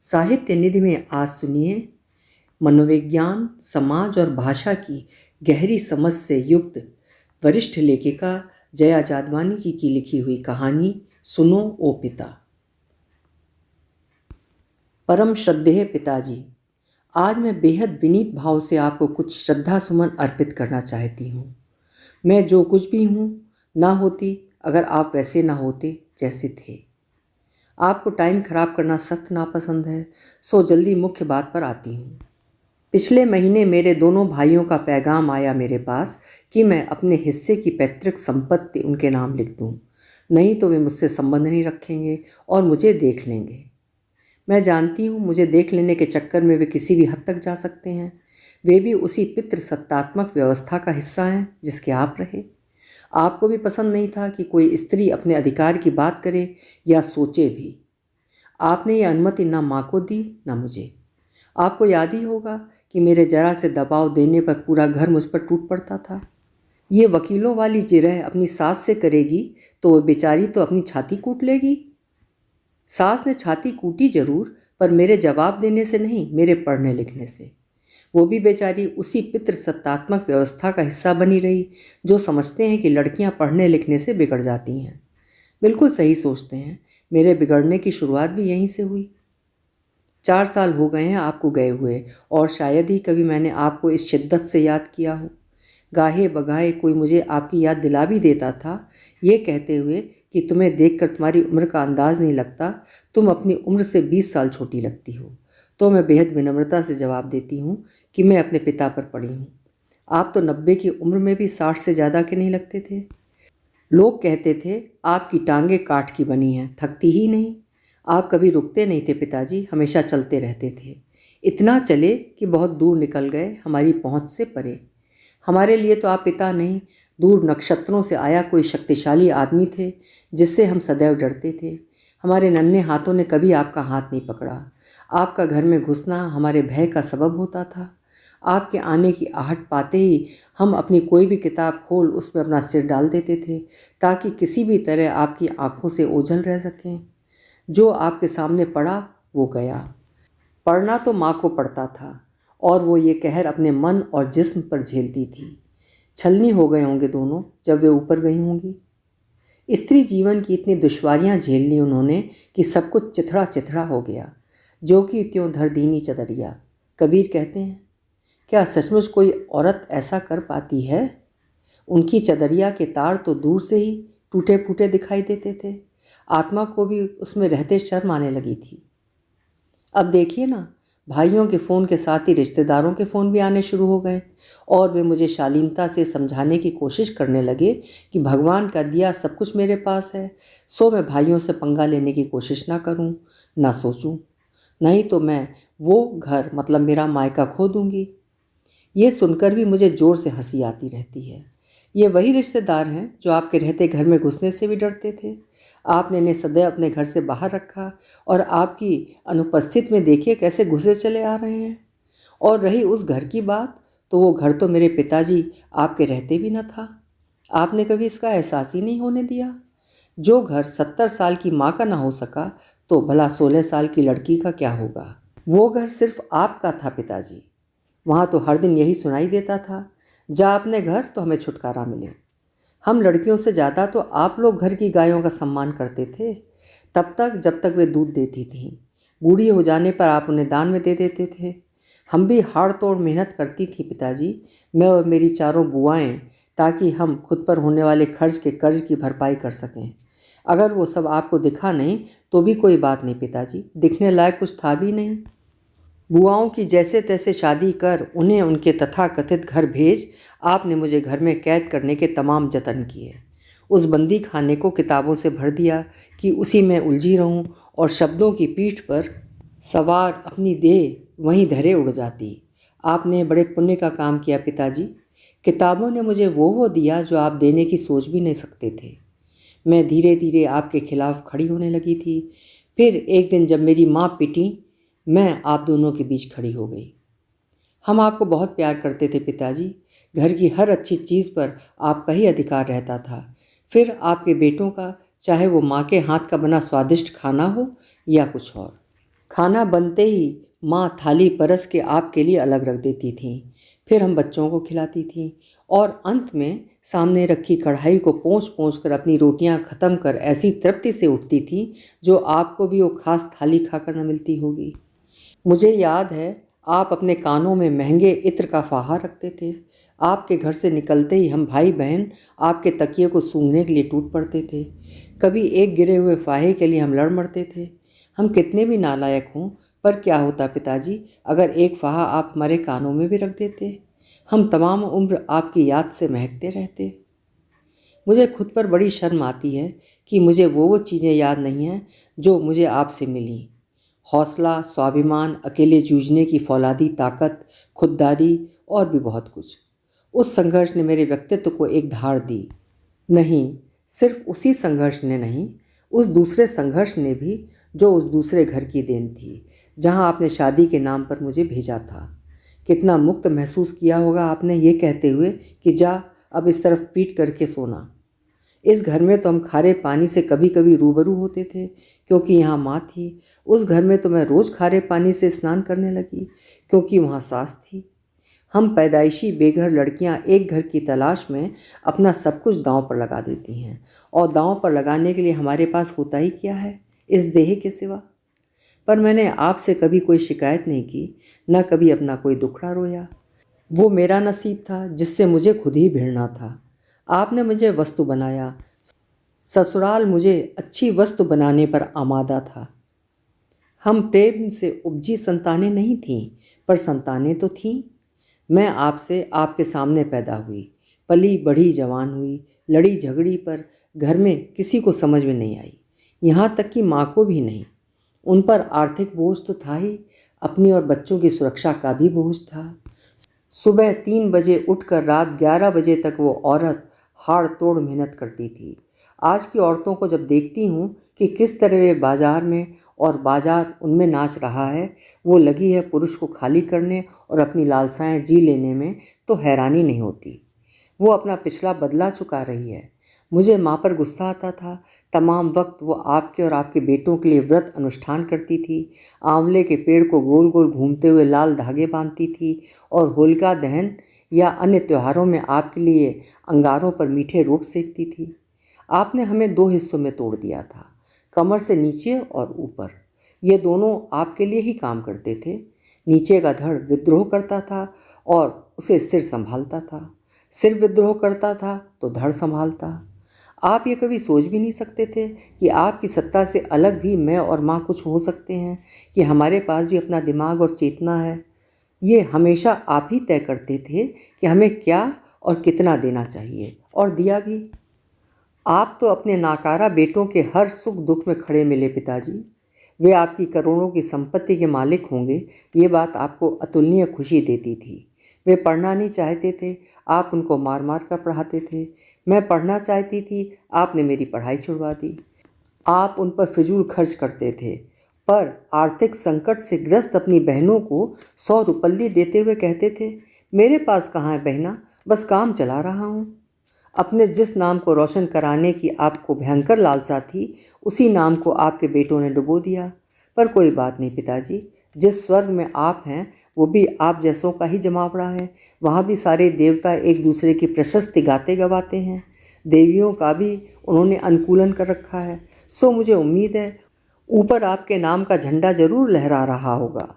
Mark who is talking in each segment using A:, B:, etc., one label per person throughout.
A: साहित्य निधि में आज सुनिए मनोविज्ञान, समाज और भाषा की गहरी समझ से युक्त वरिष्ठ लेखिका जया जादवानी जी की लिखी हुई कहानी सुनो ओ पिता। परम श्रद्धेय पिताजी, आज मैं बेहद विनीत भाव से आपको कुछ श्रद्धा सुमन अर्पित करना चाहती हूँ। मैं जो कुछ भी हूँ ना होती अगर आप वैसे ना होते जैसे थे। आपको टाइम खराब करना सख्त नापसंद है, सो जल्दी मुख्य बात पर आती हूँ। पिछले महीने मेरे दोनों भाइयों का पैगाम आया मेरे पास कि मैं अपने हिस्से की पैतृक संपत्ति उनके नाम लिख दूँ, नहीं तो वे मुझसे संबंध नहीं रखेंगे और मुझे देख लेंगे। मैं जानती हूँ मुझे देख लेने के चक्कर में वे किसी भी हद तक जा सकते हैं। वे भी उसी पितृसत्तात्मक व्यवस्था का हिस्सा हैं जिसके आप रहे। आपको भी पसंद नहीं था कि कोई स्त्री अपने अधिकार की बात करे या सोचे भी। आपने ये अनुमति ना माँ को दी ना मुझे। आपको याद ही होगा कि मेरे जरा से दबाव देने पर पूरा घर मुझ पर टूट पड़ता था। ये वकीलों वाली जिरह अपनी सास से करेगी तो वो बेचारी तो अपनी छाती कूट लेगी। सास ने छाती कूटी जरूर, पर मेरे जवाब देने से नहीं, मेरे पढ़ने लिखने से। वो भी बेचारी उसी पितृसत्तात्मक व्यवस्था का हिस्सा बनी रही जो समझते हैं कि लड़कियां पढ़ने लिखने से बिगड़ जाती हैं। बिल्कुल सही सोचते हैं। मेरे बिगड़ने की शुरुआत भी यहीं से हुई। 4 साल हो गए हैं आपको गए हुए, और शायद ही कभी मैंने आपको इस शिद्दत से याद किया हो। गाहे बगाहे कोई मुझे आपकी याद दिला भी देता था, ये कहते हुए कि तुम्हें देखकर तुम्हारी उम्र का अंदाज़ नहीं लगता, तुम अपनी उम्र से 20 साल छोटी लगती हो। तो मैं बेहद विनम्रता से जवाब देती हूँ कि मैं अपने पिता पर पड़ी हूँ। आप तो 90 की उम्र में भी 60 से ज़्यादा के नहीं लगते थे। लोग कहते थे आपकी टांगें काठ की बनी हैं, थकती ही नहीं। आप कभी रुकते नहीं थे पिताजी, हमेशा चलते रहते थे। इतना चले कि बहुत दूर निकल गए, हमारी पहुँच से परे। हमारे लिए तो आप पिता नहीं, दूर नक्षत्रों से आया कोई शक्तिशाली आदमी थे जिससे हम सदैव डरते थे। हमारे नन्हे हाथों ने कभी आपका हाथ नहीं पकड़ा। आपका घर में घुसना हमारे भय का सबब होता था। आपके आने की आहट पाते ही हम अपनी कोई भी किताब खोल उसमें अपना सिर डाल देते थे, ताकि किसी भी तरह आपकी आंखों से ओझल रह सकें। जो आपके सामने पड़ा वो गया। पढ़ना तो माँ को पड़ता था, और वो ये कहर अपने मन और जिस्म पर झेलती थी। छलनी हो गए होंगे दोनों जब वे ऊपर गई होंगी। स्त्री जीवन की इतनी दुश्वारियां झेल ली उन्होंने कि सब कुछ चिथड़ा चिथड़ा हो गया। जो कि त्यों धर दीनी चदरिया, कबीर कहते हैं। क्या सचमुच कोई औरत ऐसा कर पाती है? उनकी चदरिया के तार तो दूर से ही टूटे फूटे दिखाई देते थे। आत्मा को भी उसमें रहते शर्म आने लगी थी। अब देखिए ना, भाइयों के फ़ोन के साथ ही रिश्तेदारों के फ़ोन भी आने शुरू हो गए, और वे मुझे शालीनता से समझाने की कोशिश करने लगे कि भगवान का दिया सब कुछ मेरे पास है, सो मैं भाइयों से पंगा लेने की कोशिश ना करूं, ना सोचूं, नहीं तो मैं वो घर मतलब मेरा मायका खो दूंगी। ये सुनकर भी मुझे ज़ोर से हंसी आती रहती है। ये वही रिश्तेदार हैं जो आपके रहते घर में घुसने से भी डरते थे। आपने इन्हें सदैव अपने घर से बाहर रखा, और आपकी अनुपस्थित में देखिए कैसे घुसे चले आ रहे हैं। और रही उस घर की बात, तो वो घर तो मेरे पिताजी आपके रहते भी न था। आपने कभी इसका एहसास ही नहीं होने दिया। जो घर 70 साल की माँ का ना हो सका, तो भला 16 साल की लड़की का क्या होगा। वो घर सिर्फ आपका था पिताजी। वहाँ तो हर दिन यही सुनाई देता था, जा अपने घर तो हमें छुटकारा मिले। हम लड़कियों से ज़्यादा तो आप लोग घर की गायों का सम्मान करते थे, तब तक जब तक वे दूध देती थीं। बूढ़ी हो जाने पर आप उन्हें दान में दे देते थे। हम भी हाड़ तोड़ मेहनत करती थी पिताजी, मैं और मेरी चारों बुआएं, ताकि हम खुद पर होने वाले खर्च के कर्ज की भरपाई कर सकें। अगर वो सब आपको दिखा नहीं तो भी कोई बात नहीं पिताजी, दिखने लायक कुछ था भी नहीं। बुआओं की जैसे तैसे शादी कर उन्हें उनके तथाकथित घर भेज आपने मुझे घर में कैद करने के तमाम जतन किए। उस बंदी खाने को किताबों से भर दिया कि उसी में उलझी रहूं, और शब्दों की पीठ पर सवार अपनी देह वहीं धरे उड़ जाती। आपने बड़े पुण्य का काम किया पिताजी। किताबों ने मुझे वो दिया जो आप देने की सोच भी नहीं सकते थे। मैं धीरे धीरे आपके खिलाफ खड़ी होने लगी थी। फिर एक दिन जब मेरी माँ पिटी, मैं आप दोनों के बीच खड़ी हो गई। हम आपको बहुत प्यार करते थे पिताजी। घर की हर अच्छी चीज़ पर आपका ही अधिकार रहता था। फिर आपके बेटों का, चाहे वो माँ के हाथ का बना स्वादिष्ट खाना हो या कुछ और। खाना बनते ही माँ थाली परस के आपके लिए अलग रख देती थीं, फिर हम बच्चों को खिलाती थीं और अंत में सामने रखी कढ़ाई को पोंछ पोंछ कर अपनी रोटियां ख़त्म कर ऐसी तृप्ति से उठती थीं जो आपको भी वो खास थाली खाकर न मिलती होगी। मुझे याद है आप अपने कानों में महंगे इत्र का फाहा रखते थे। आपके घर से निकलते ही हम भाई बहन आपके तकिए को सूंघने के लिए टूट पड़ते थे। कभी एक गिरे हुए फाहे के लिए हम लड़ मरते थे। हम कितने भी नालायक हों, पर क्या होता पिताजी अगर एक फाहा आप हमारे कानों में भी रख देते। हम तमाम उम्र आपकी याद से महकते रहते। मुझे खुद पर बड़ी शर्म आती है कि मुझे वो चीज़ें याद नहीं हैं जो मुझे आपसे मिली। हौसला, स्वाभिमान, अकेले जूझने की फौलादी ताकत, खुददारी और भी बहुत कुछ। उस संघर्ष ने मेरे व्यक्तित्व को एक धार दी। नहीं, सिर्फ उसी संघर्ष ने नहीं, उस दूसरे संघर्ष ने भी जो उस दूसरे घर की देन थी जहां आपने शादी के नाम पर मुझे भेजा था। कितना मुक्त महसूस किया होगा आपने ये कहते हुए कि जा अब इस तरफ पीट करके सोना। इस घर में तो हम खारे पानी से कभी कभी रूबरू होते थे क्योंकि यहाँ माँ थी। उस घर में तो मैं रोज़ खारे पानी से स्नान करने लगी क्योंकि वहाँ सास थी। हम पैदाइशी बेघर लड़कियाँ एक घर की तलाश में अपना सब कुछ दांव पर लगा देती हैं, और दांव पर लगाने के लिए हमारे पास होता ही क्या है इस देह के सिवा। पर मैंने आपसे कभी कोई शिकायत नहीं की, न कभी अपना कोई दुखड़ा रोया। वो मेरा नसीब था जिससे मुझे खुद ही भिड़ना था। आपने मुझे वस्तु बनाया, ससुराल मुझे अच्छी वस्तु बनाने पर आमादा था। हम प्रेम से उपजी संतानें नहीं थीं, पर संतानें तो थीं। मैं आपसे आपके सामने पैदा हुई, पली बढ़ी जवान हुई, लड़ी झगड़ी पर घर में किसी को समझ में नहीं आई, यहाँ तक कि माँ को भी नहीं। उन पर आर्थिक बोझ तो था ही, अपनी और बच्चों की सुरक्षा का भी बोझ था। सुबह 3 बजे उठकर रात 11 बजे तक वो औरत हाड़ तोड़ मेहनत करती थी। आज की औरतों को जब देखती हूँ कि किस तरह वे बाजार में और बाजार उनमें नाच रहा है, वो लगी है पुरुष को खाली करने और अपनी लालसाएं जी लेने में, तो हैरानी नहीं होती। वो अपना पिछला बदला चुका रही है। मुझे माँ पर गुस्सा आता था। तमाम वक्त वो आपके और आपके बेटों के लिए व्रत अनुष्ठान करती थी, आंवले के पेड़ को गोल गोल घूमते हुए लाल धागे बांधती थी और होलिका दहन या अन्य त्योहारों में आपके लिए अंगारों पर मीठे रोट सेकती थी। आपने हमें 2 हिस्सों में तोड़ दिया था, कमर से नीचे और ऊपर। ये दोनों आपके लिए ही काम करते थे। नीचे का धड़ विद्रोह करता था और उसे सिर संभालता था, सिर विद्रोह करता था तो धड़ संभालता। आप ये कभी सोच भी नहीं सकते थे कि आपकी सत्ता से अलग भी मैं और माँ कुछ हो सकते हैं, कि हमारे पास भी अपना दिमाग और चेतना है। ये हमेशा आप ही तय करते थे कि हमें क्या और कितना देना चाहिए, और दिया भी। आप तो अपने नाकारा बेटों के हर सुख दुख में खड़े मिले पिताजी। वे आपकी करोड़ों की संपत्ति के मालिक होंगे, ये बात आपको अतुलनीय खुशी देती थी। वे पढ़ना नहीं चाहते थे, आप उनको मार मार कर पढ़ाते थे। मैं पढ़ना चाहती थी, आपने मेरी पढ़ाई छुड़वा दी। आप उन पर फिजूल खर्च करते थे, पर आर्थिक संकट से ग्रस्त अपनी बहनों को 100 रुपल्ली देते हुए कहते थे, मेरे पास कहाँ है बहना, बस काम चला रहा हूँ। अपने जिस नाम को रोशन कराने की आपको भयंकर लालसा थी, उसी नाम को आपके बेटों ने डुबो दिया। पर कोई बात नहीं पिताजी, जिस स्वर्ग में आप हैं वो भी आप जैसों का ही जमावड़ा है। वहाँ भी सारे देवता एक दूसरे की प्रशस्ति गाते गवाते हैं। देवियों का भी उन्होंने अनुकूलन कर रखा है। सो मुझे उम्मीद है ऊपर आपके नाम का झंडा जरूर लहरा रहा होगा।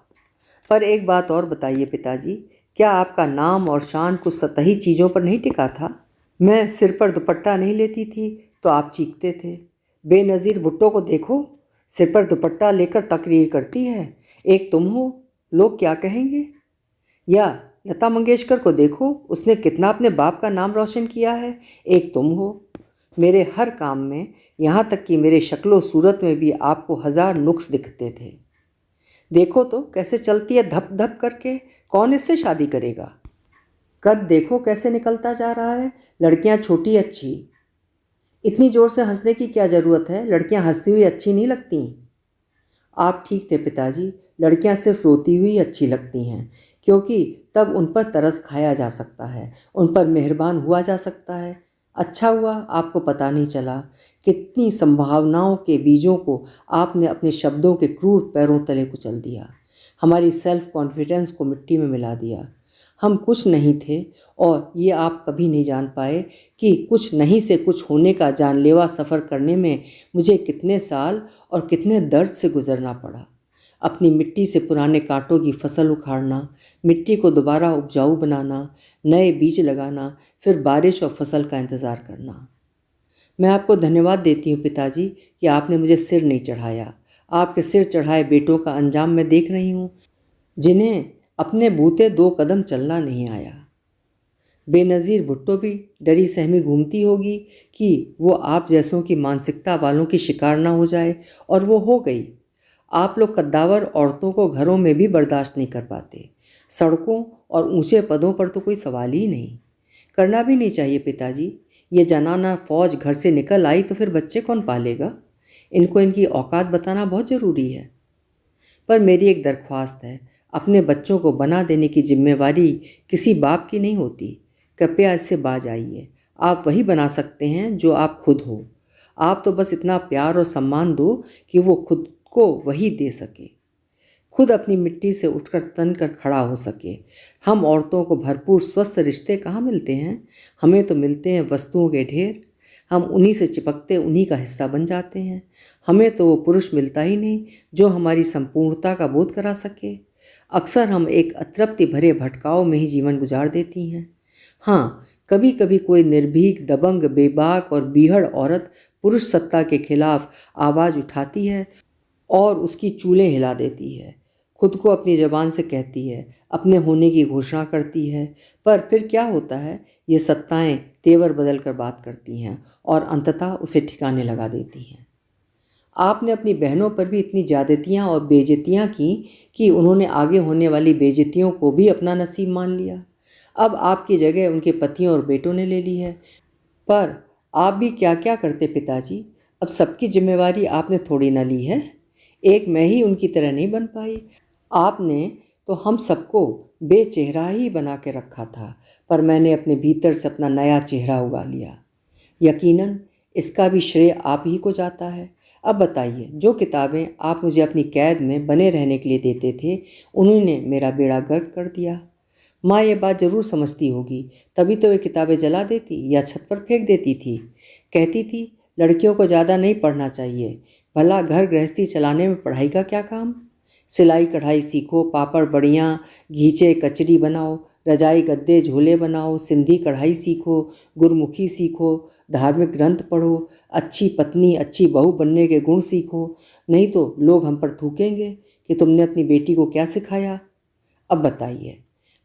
A: पर एक बात और बताइए पिताजी, क्या आपका नाम और शान कुछ सतही चीज़ों पर नहीं टिका था? मैं सिर पर दुपट्टा नहीं लेती थी तो आप चीखते थे, बेनज़ीर भुट्टो को देखो, सिर पर दुपट्टा लेकर तकरीर करती है, एक तुम हो, लोग क्या कहेंगे। या लता मंगेशकर को देखो, उसने कितना अपने बाप का नाम रोशन किया है, एक तुम हो। मेरे हर काम में, यहाँ तक कि मेरे शक्लो सूरत में भी आपको 1000 नुक्स दिखते थे। देखो तो कैसे चलती है धप धप करके, कौन इससे शादी करेगा। कद देखो कैसे निकलता जा रहा है, लड़कियां छोटी अच्छी। इतनी ज़ोर से हंसने की क्या ज़रूरत है, लड़कियां हंसती हुई अच्छी नहीं लगती। आप ठीक थे पिताजी, लड़कियां सिर्फ रोती हुई अच्छी लगती हैं, क्योंकि तब उन पर तरस खाया जा सकता है, उन पर मेहरबान हुआ जा सकता है। अच्छा हुआ आपको पता नहीं चला, कितनी संभावनाओं के बीजों को आपने अपने शब्दों के क्रूर पैरों तले कुचल दिया, हमारी सेल्फ कॉन्फिडेंस को मिट्टी में मिला दिया। हम कुछ नहीं थे और ये आप कभी नहीं जान पाए कि कुछ नहीं से कुछ होने का जानलेवा सफ़र करने में मुझे कितने साल और कितने दर्द से गुजरना पड़ा। अपनी मिट्टी से पुराने कांटों की फसल उखाड़ना, मिट्टी को दोबारा उपजाऊ बनाना, नए बीज लगाना, फिर बारिश और फसल का इंतज़ार करना। मैं आपको धन्यवाद देती हूँ पिताजी कि आपने मुझे सिर नहीं चढ़ाया। आपके सिर चढ़ाए बेटों का अंजाम मैं देख रही हूँ, जिन्हें अपने बूते 2 कदम चलना नहीं आया। बेनज़ीर भुट्टो भी डरी सहमी घूमती होगी कि वो आप जैसों की मानसिकता वालों की शिकार ना हो जाए, और वो हो गई। आप लोग कद्दावर औरतों को घरों में भी बर्दाश्त नहीं कर पाते, सड़कों और ऊंचे पदों पर तो कोई सवाल ही नहीं। करना भी नहीं चाहिए पिताजी। ये जनाना फौज घर से निकल आई तो फिर बच्चे कौन पालेगा? इनको इनकी औकात बताना बहुत ज़रूरी है। पर मेरी एक दरख्वास्त है, अपने बच्चों को बना देने की जिम्मेवारी किसी बाप की नहीं होती। कृपया इससे बाज आइए। आप वही बना सकते हैं जो आप खुद हो। आप तो बस इतना प्यार और सम्मान दो कि वो खुद को वही दे सके, खुद अपनी मिट्टी से उठकर तन कर खड़ा हो सके। हम औरतों को भरपूर स्वस्थ रिश्ते कहाँ मिलते हैं? हमें तो मिलते हैं वस्तुओं के ढेर। हम उन्हीं से चिपकते उन्हीं का हिस्सा बन जाते हैं। हमें तो वो पुरुष मिलता ही नहीं जो हमारी संपूर्णता का बोध करा सके। अक्सर हम एक अतृप्ति भरे भटकाव में ही जीवन गुजार देती हैं। हाँ, कभी कभी कोई निर्भीक, दबंग, बेबाक और बीहड़ औरत पुरुष सत्ता के खिलाफ आवाज़ उठाती है और उसकी चूलें हिला देती है, खुद को अपनी ज़बान से कहती है, अपने होने की घोषणा करती है। पर फिर क्या होता है? ये सत्ताएं तेवर बदल कर बात करती हैं और अंततः उसे ठिकाने लगा देती हैं। आपने अपनी बहनों पर भी इतनी ज़्यादतियाँ और बेइज्जतियाँ की कि उन्होंने आगे होने वाली बेइज्जतियों को भी अपना नसीब मान लिया। अब आपकी जगह उनके पतियों और बेटों ने ले ली है। पर आप भी क्या क्या करते पिताजी? अब सबकी जिम्मेवारी आपने थोड़ी ना ली है। एक मैं ही उनकी तरह नहीं बन पाई। आपने तो हम सबको बेचेहरा ही बना के रखा था, पर मैंने अपने भीतर से अपना नया चेहरा उगा लिया। यकीनन इसका भी श्रेय आप ही को जाता है। अब बताइए, जो किताबें आप मुझे अपनी कैद में बने रहने के लिए देते थे, उन्होंने मेरा बेड़ा गर्क कर दिया। माँ ये बात ज़रूर समझती होगी, तभी तो वे किताबें जला देती या छत पर फेंक देती थी। कहती थी लड़कियों को ज़्यादा नहीं पढ़ना चाहिए, भला घर गृहस्थी चलाने में पढ़ाई का क्या काम? सिलाई कढ़ाई सीखो, पापड़ बड़ियाँ घीचे कचरी बनाओ, रजाई गद्दे झोले बनाओ, सिंधी कढ़ाई सीखो, गुरमुखी सीखो, धार्मिक ग्रंथ पढ़ो, अच्छी पत्नी अच्छी बहू बनने के गुण सीखो, नहीं तो लोग हम पर थूकेंगे कि तुमने अपनी बेटी को क्या सिखाया। अब बताइए,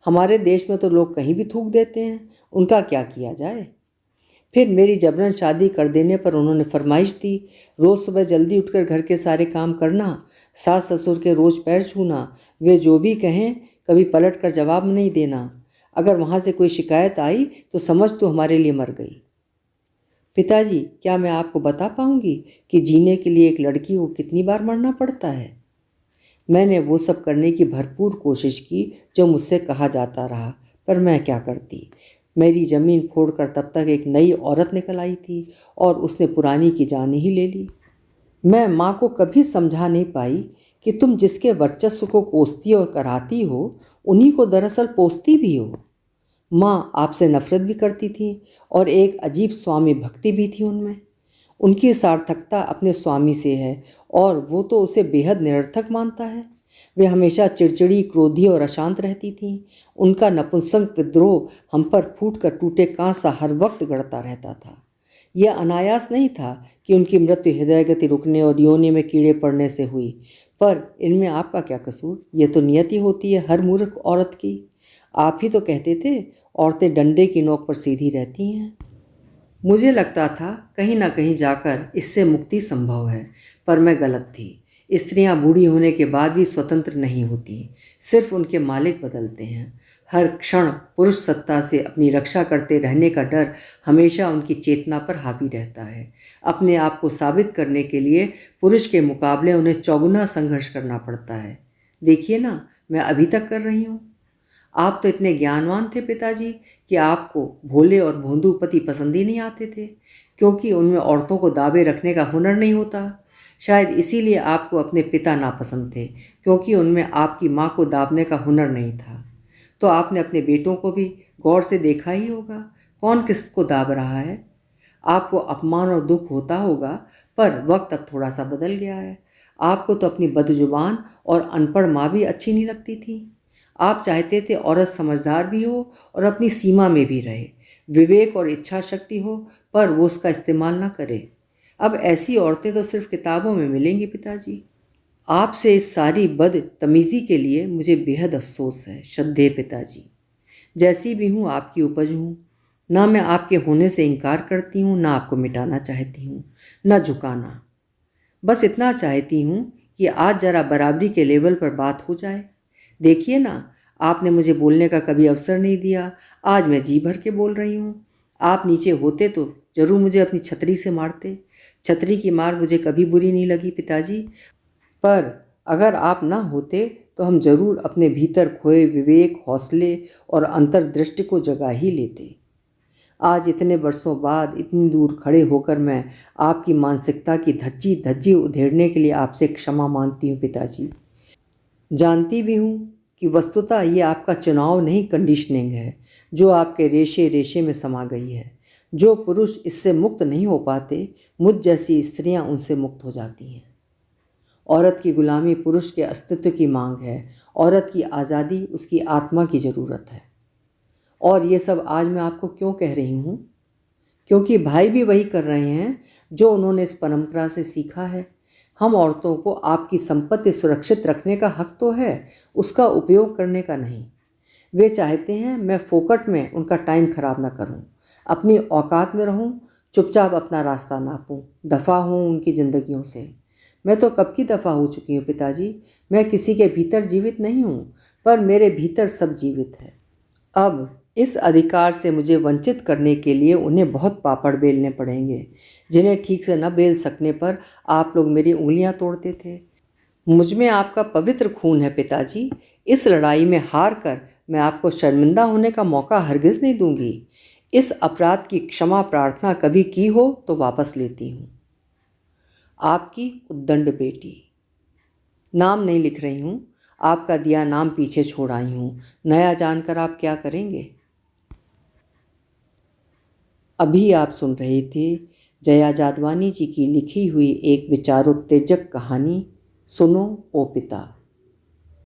A: हमारे देश में तो लोग कहीं भी थूक देते हैं, उनका क्या किया जाए? फिर मेरी जबरन शादी कर देने पर उन्होंने फरमाइश दी, रोज़ सुबह जल्दी उठकर घर के सारे काम करना, सास ससुर के रोज़ पैर छूना, वे जो भी कहें कभी पलट कर जवाब नहीं देना। अगर वहाँ से कोई शिकायत आई तो समझ तो हमारे लिए मर गई। पिताजी, क्या मैं आपको बता पाऊँगी कि जीने के लिए एक लड़की को कितनी बार मरना पड़ता है? मैंने वो सब करने की भरपूर कोशिश की जो मुझसे कहा जाता रहा, पर मैं क्या करती। मेरी ज़मीन फोड़कर तब तक एक नई औरत निकल आई थी और उसने पुरानी की जान ही ले ली। मैं माँ को कभी समझा नहीं पाई कि तुम जिसके वर्चस्व को कोसती और कराती हो, उन्हीं को दरअसल पोसती भी हो। माँ आपसे नफरत भी करती थी और एक अजीब स्वामी भक्ति भी थी उनमें। उनकी सार्थकता अपने स्वामी से है और वो तो उसे बेहद निरर्थक मानता है। वे हमेशा चिड़चिड़ी, क्रोधी और अशांत रहती थीं। उनका नपुंसक विद्रोह हम पर फूट कर टूटे कांच सा हर वक्त गढ़ता रहता था। यह अनायास नहीं था कि उनकी मृत्यु हृदय गति रुकने और योनि में कीड़े पड़ने से हुई, पर इनमें आपका क्या कसूर? ये तो नियति होती है हर मूर्ख औरत की। आप ही तो कहते थे औरतें डंडे की नोक पर सीधी रहती हैं। मुझे लगता था कहीं ना कहीं जाकर इससे मुक्ति संभव है, पर मैं गलत थी। स्त्रियां बूढ़ी होने के बाद भी स्वतंत्र नहीं होती, सिर्फ उनके मालिक बदलते हैं। हर क्षण पुरुष सत्ता से अपनी रक्षा करते रहने का डर हमेशा उनकी चेतना पर हावी रहता है। अपने आप को साबित करने के लिए पुरुष के मुकाबले उन्हें चौगुना संघर्ष करना पड़ता है। देखिए ना, मैं अभी तक कर रही हूँ। आप तो इतने ज्ञानवान थे पिताजी कि आपको भोले और भोंदू पति पसंद ही नहीं आते थे, क्योंकि उनमें औरतों को दावे रखने का हुनर नहीं होता। शायद इसीलिए आपको अपने पिता नापसंद थे, क्योंकि उनमें आपकी माँ को दाबने का हुनर नहीं था। तो आपने अपने बेटों को भी गौर से देखा ही होगा, कौन किसको दाब रहा है। आपको अपमान और दुख होता होगा, पर वक्त अब थोड़ा सा बदल गया है। आपको तो अपनी बदजुबान और अनपढ़ माँ भी अच्छी नहीं लगती थी। आप चाहते थे औरत समझदार भी हो और अपनी सीमा में भी रहे, विवेक और इच्छा शक्ति हो, पर वो उसका इस्तेमाल ना करे। अब ऐसी औरतें तो सिर्फ किताबों में मिलेंगी पिताजी। आपसे इस सारी बदतमीज़ी के लिए मुझे बेहद अफसोस है श्रद्धेय पिताजी। जैसी भी हूँ आपकी उपज हूँ। ना मैं आपके होने से इनकार करती हूँ, ना आपको मिटाना चाहती हूँ, ना झुकाना। बस इतना चाहती हूँ कि आज जरा बराबरी के लेवल पर बात हो जाए। देखिए ना, आपने मुझे बोलने का कभी अवसर नहीं दिया, आज मैं जी भर के बोल रही हूँ। आप नीचे होते तो जरूर मुझे अपनी छतरी से मारते। छतरी की मार मुझे कभी बुरी नहीं लगी पिताजी, पर अगर आप ना होते तो हम जरूर अपने भीतर खोए विवेक, हौसले और अंतर्दृष्टि को जगा ही लेते। आज इतने वर्षों बाद इतनी दूर खड़े होकर मैं आपकी मानसिकता की धज्जी धज्जी उधेड़ने के लिए आपसे क्षमा मांगती हूँ पिताजी। जानती भी हूँ कि वस्तुतः ये आपका चुनाव नहीं, कंडीशनिंग है, जो आपके रेशे रेशे में समा गई है। जो पुरुष इससे मुक्त नहीं हो पाते, मुझ जैसी स्त्रियाँ उनसे मुक्त हो जाती हैं। औरत की गुलामी पुरुष के अस्तित्व की मांग है, औरत की आज़ादी उसकी आत्मा की ज़रूरत है। और ये सब आज मैं आपको क्यों कह रही हूँ? क्योंकि भाई भी वही कर रहे हैं जो उन्होंने इस परंपरा से सीखा है। हम औरतों को आपकी संपत्ति सुरक्षित रखने का हक तो है, उसका उपयोग करने का नहीं। वे चाहते हैं मैं फोकट में उनका टाइम खराब ना करूं, अपनी औकात में रहूं, चुपचाप अपना रास्ता नापूं, दफ़ा हूं उनकी ज़िंदगियों से। मैं तो कब की दफ़ा हो चुकी हूँ पिताजी। मैं किसी के भीतर जीवित नहीं हूँ, पर मेरे भीतर सब जीवित है। अब इस अधिकार से मुझे वंचित करने के लिए उन्हें बहुत पापड़ बेलने पड़ेंगे, जिन्हें ठीक से न बेल सकने पर आप लोग मेरी उंगलियां तोड़ते थे। मुझ में आपका पवित्र खून है पिताजी। इस लड़ाई में हार कर मैं आपको शर्मिंदा होने का मौका हरगिज़ नहीं दूंगी। इस अपराध की क्षमा प्रार्थना कभी की हो तो वापस लेती हूँ। आपकी उद्दंड बेटी। नाम नहीं लिख रही हूँ, आपका दिया नाम पीछे छोड़ आई हूँ। नया जानकर आप क्या करेंगे? अभी आप सुन रहे थे जया जादवानी जी की लिखी हुई एक विचारोत्तेजक कहानी, सुनो ओ पिता।